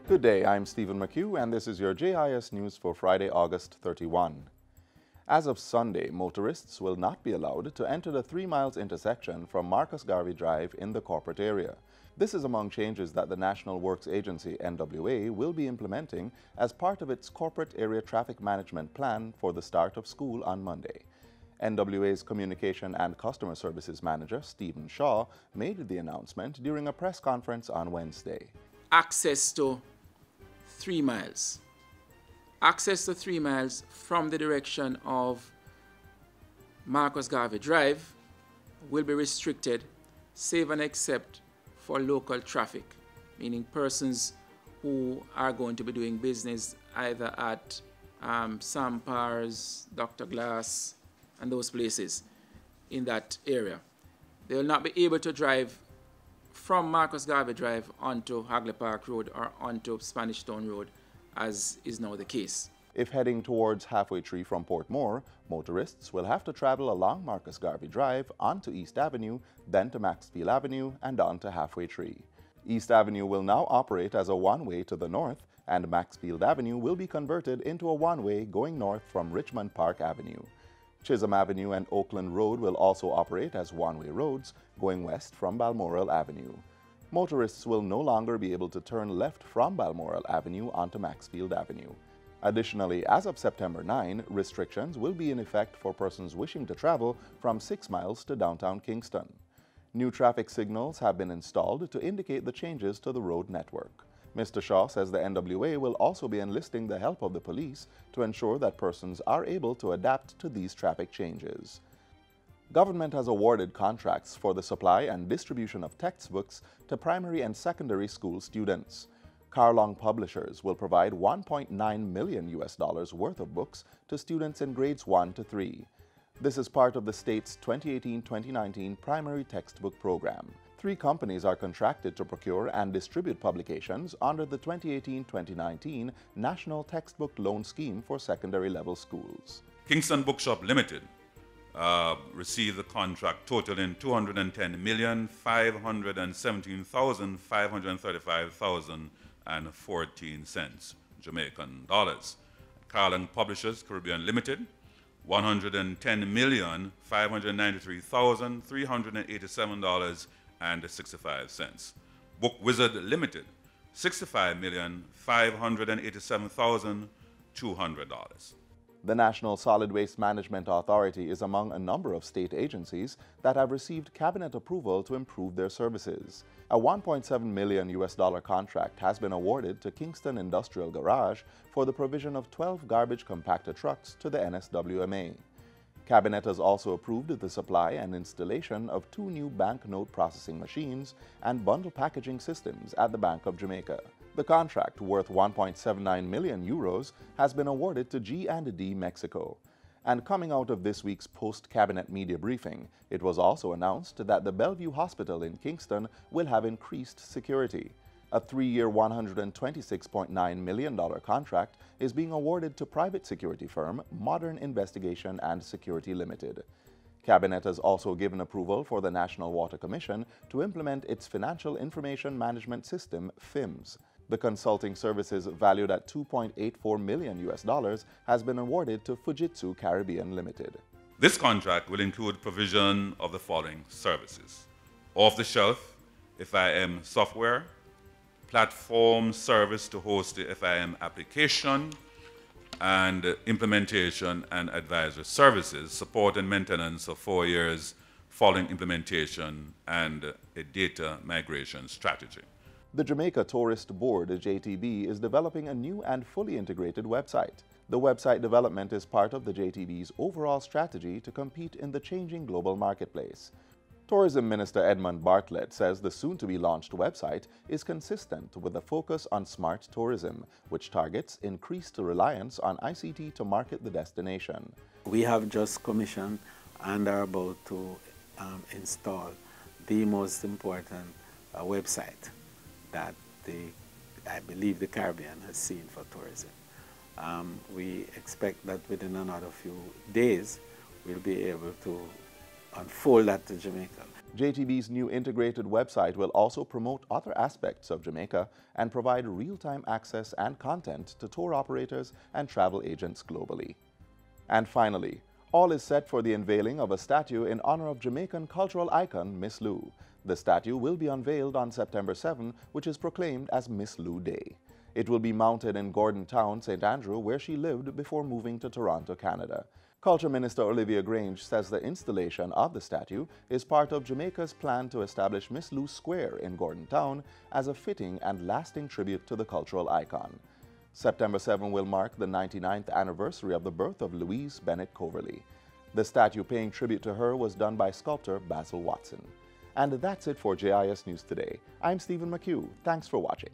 Good day, I'm Stephen McHugh, and this is your JIS news for Friday, August 31. As of Sunday, motorists will not be allowed to enter the 3 miles intersection from Marcus Garvey Drive in the corporate area. This is among changes that the National Works Agency, NWA, will be implementing as part of its corporate area traffic management plan for the start of school on Monday. NWA's Communication and Customer Services Manager, Stephen Shaw, made the announcement during a press conference on Wednesday. Access to 3 miles. Access to 3 miles from the direction of Marcus Garvey Drive will be restricted, save and except for local traffic, meaning persons who are going to be doing business either at Sam Parr's, Dr. Glass, and those places in that area. They will not be able to drive from Marcus Garvey Drive onto Hagley Park Road or onto Spanish Town Road, as is now the case. If heading towards Halfway Tree from Portmore, motorists will have to travel along Marcus Garvey Drive onto East Avenue, then to Maxfield Avenue, and on to Halfway Tree. East Avenue will now operate as a one-way to the north, and Maxfield Avenue will be converted into a one-way going north from Richmond Park Avenue. Chisholm Avenue and Oakland Road will also operate as one-way roads going west from Balmoral Avenue. Motorists will no longer be able to turn left from Balmoral Avenue onto Maxfield Avenue. Additionally, as of September 9, restrictions will be in effect for persons wishing to travel from 6 miles to downtown Kingston. New traffic signals have been installed to indicate the changes to the road network. Mr. Shaw says the NWA will also be enlisting the help of the police to ensure that persons are able to adapt to these traffic changes. Government has awarded contracts for the supply and distribution of textbooks to primary and secondary school students. Carlong Publishers will provide $1.9 million worth of books to students in grades 1 to 3. This is part of the state's 2018-2019 primary textbook program. 3 companies are contracted to procure and distribute publications under the 2018-2019 National Textbook Loan Scheme for secondary level schools. Kingston Bookshop Limited received the contract totaling $210,517,535,014 Jamaican dollars. Carlong Publishers Caribbean Limited, $110,593,387.65. Book Wizard Limited, $65,587,200. The National Solid Waste Management Authority is among a number of state agencies that have received cabinet approval to improve their services. A $1.7 million contract has been awarded to Kingston Industrial Garage for the provision of 12 garbage compactor trucks to the NSWMA. Cabinet has also approved the supply and installation of 2 new banknote processing machines and bundle packaging systems at the Bank of Jamaica. The contract, worth 1.79 million euros, has been awarded to G&D Mexico. And coming out of this week's post-cabinet media briefing, it was also announced that the Bellevue Hospital in Kingston will have increased security. A 3-year, $126.9 million contract is being awarded to private security firm Modern Investigation and Security Limited. Cabinet has also given approval for the National Water Commission to implement its Financial Information Management System, FIMS. The consulting services, valued at $2.84 million has been awarded to Fujitsu Caribbean Limited. This contract will include provision of the following services: off-the-shelf FIM software, platform service to host the FIM application, and implementation and advisory services, support and maintenance for 4 years following implementation, and a data migration strategy. The Jamaica Tourist Board, JTB, is developing a new and fully integrated website. The website development is part of the JTB's overall strategy to compete in the changing global marketplace. Tourism Minister Edmund Bartlett says the soon-to-be-launched website is consistent with a focus on smart tourism, which targets increased reliance on ICT to market the destination. We have just commissioned and are about to install the most important website that I believe the Caribbean has seen for tourism. We expect that within another few days we'll be able to unfold that to Jamaica. JTB's new integrated website will also promote other aspects of Jamaica and provide real-time access and content to tour operators and travel agents globally. And finally, all is set for the unveiling of a statue in honor of Jamaican cultural icon Miss Lou. The statue will be unveiled on September 7, which is proclaimed as Miss Lou Day. It will be mounted in Gordon Town, St. Andrew, where she lived before moving to Toronto, Canada. Culture Minister Olivia Grange says the installation of the statue is part of Jamaica's plan to establish Miss Lou Square in Gordon Town as a fitting and lasting tribute to the cultural icon. September 7 will mark the 99th anniversary of the birth of Louise Bennett Coverley. The statue paying tribute to her was done by sculptor Basil Watson. And that's it for JIS News Today. I'm Stephen McHugh. Thanks for watching.